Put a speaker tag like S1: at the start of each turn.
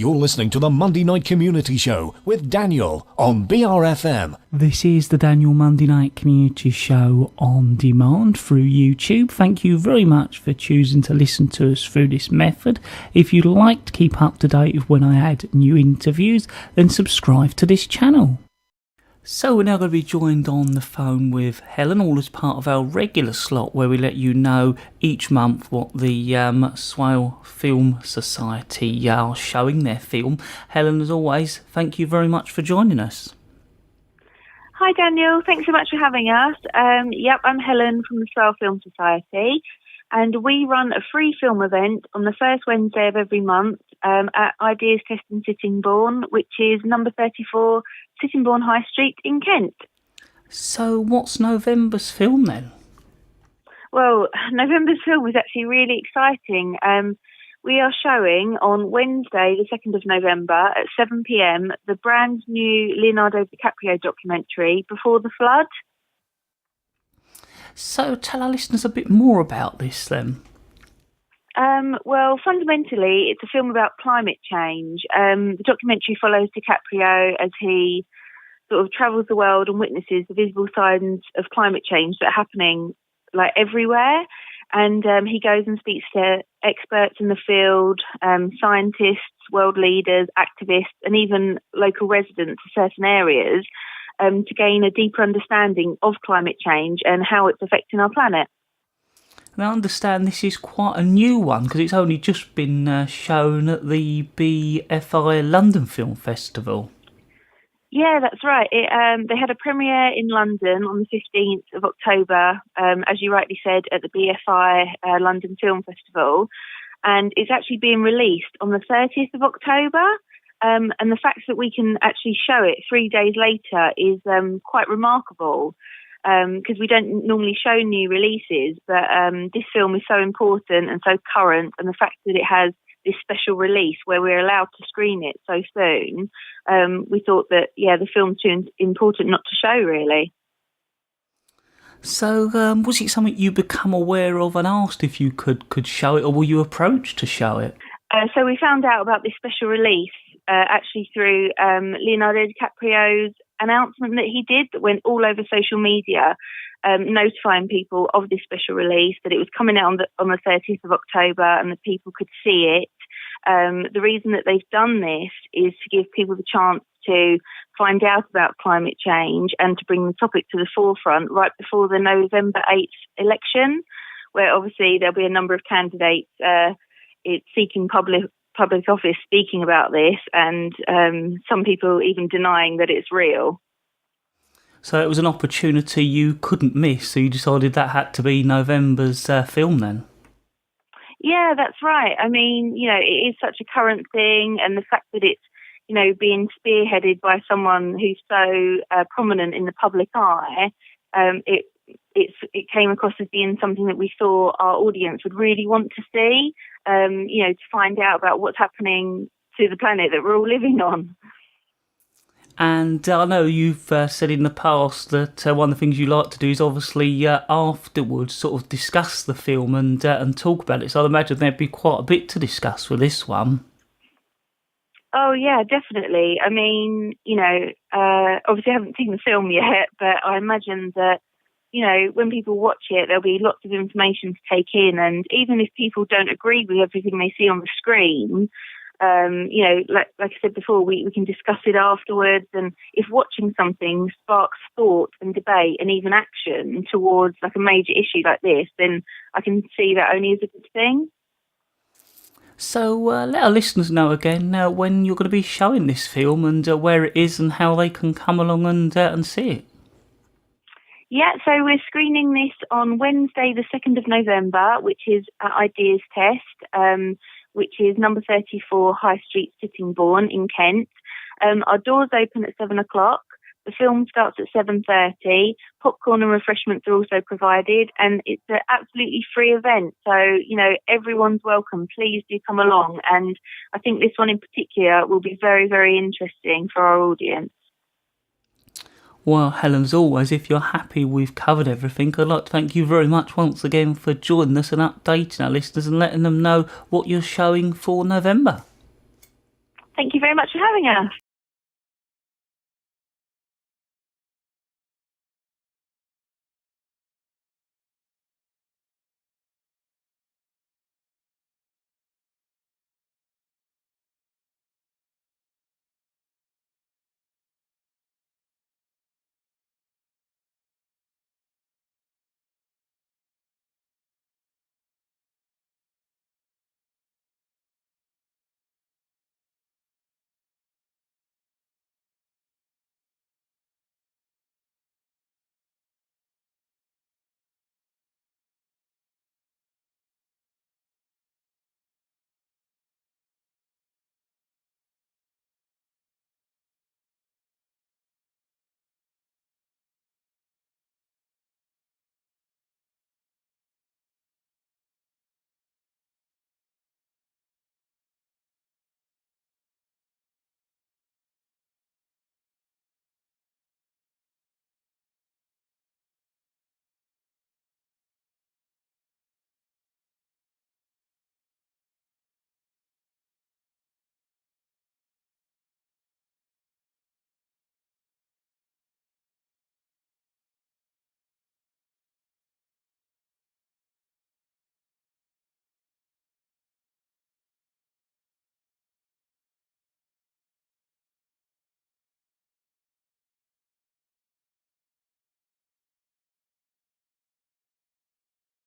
S1: You're listening to the Monday Night Community Show with Daniel on BRFM.
S2: This is the Daniel Monday Night Community Show on demand through YouTube. Thank you very much for choosing to listen to us through this method. If you'd like to keep up to date with when I add new interviews, then subscribe to this channel. So we're now going to be joined on the phone with Helen, all as part of our regular slot where we let you know each month what the Swale Film Society are showing their film. Helen, as always, thank you very much for joining us.
S3: Hi Daniel, thanks so much for having us. I'm Helen from the Swale Film Society, and we run a free film event on the first Wednesday of every month at Ideas Test in Sittingbourne, which is number 34 Sittingbourne High Street in Kent.
S2: So what's November's film then?
S3: Well, November's film is actually really exciting. We are showing on Wednesday, the 2nd of November at 7 p.m, the brand new Leonardo DiCaprio documentary, Before the Flood. So
S2: tell our listeners a bit more about this then.
S3: Well, fundamentally, it's a film about climate change. The documentary follows DiCaprio as he sort of travels the world and witnesses the visible signs of climate change that are happening like everywhere. And he goes and speaks to experts in the field, scientists, world leaders, activists, and even local residents of certain areas to gain a deeper understanding of climate change and how it's affecting our planet.
S2: And I understand this is quite a new one because it's only just been shown at the BFI London Film Festival.
S3: Yeah, that's right. They had a premiere in London on the 15th of October, as you rightly said, at the BFI London Film Festival. And it's actually being released on the 30th of October. And the fact that we can actually show it 3 days later is quite remarkable. Because we don't normally show new releases, but this film is so important and so current, and the fact that it has this special release where we're allowed to screen it so soon, we thought that, the film's too important not to show, really.
S2: So was it something you become aware of and asked if you could show it, or were you approached to show it?
S3: So we found out about this special release actually through Leonardo DiCaprio's announcement that he did that went all over social media, notifying people of this special release, that it was coming out on the 30th of October and that people could see it. The reason that they've done this is to give people the chance to find out about climate change and to bring the topic to the forefront right before the November 8th election, where obviously there'll be a number of candidates seeking public office speaking about this, and some people even denying that it's real.
S2: So it was an opportunity you couldn't miss, so you decided that had to be November's film then?
S3: Yeah, that's right. I mean, it is such a current thing, and the fact that it's, being spearheaded by someone who's so prominent in the public eye, it came across as being something that we thought our audience would really want to see, to find out about what's happening to the planet that we're all living on.
S2: And I know you've said in the past that one of the things you like to do is obviously afterwards sort of discuss the film and talk about it. So I'd imagine there'd be quite a bit to discuss with this one.
S3: Oh, yeah, definitely. I mean, obviously I haven't seen the film yet, but I imagine that, when people watch it, there'll be lots of information to take in. And even if people don't agree with everything they see on the screen, like I said before, we can discuss it afterwards. And if watching something sparks thought and debate and even action towards like a major issue like this, then I can see that only as a good thing.
S2: So let our listeners know again when you're going to be showing this film and where it is and how they can come along and see it.
S3: Yeah, so we're screening this on Wednesday, the 2nd of November, which is at Ideas Test, which is number 34 High Street, Sittingbourne in Kent. Our doors open at 7 o'clock. The film starts at 7:30. Popcorn and refreshments are also provided, and it's an absolutely free event. So, everyone's welcome. Please do come along. And I think this one in particular will be very, very interesting for our audience.
S2: Well, Helen, as always, if you're happy we've covered everything, I'd like to thank you very much once again for joining us and updating our listeners and letting them know what you're showing for November.
S3: Thank you very much for having us.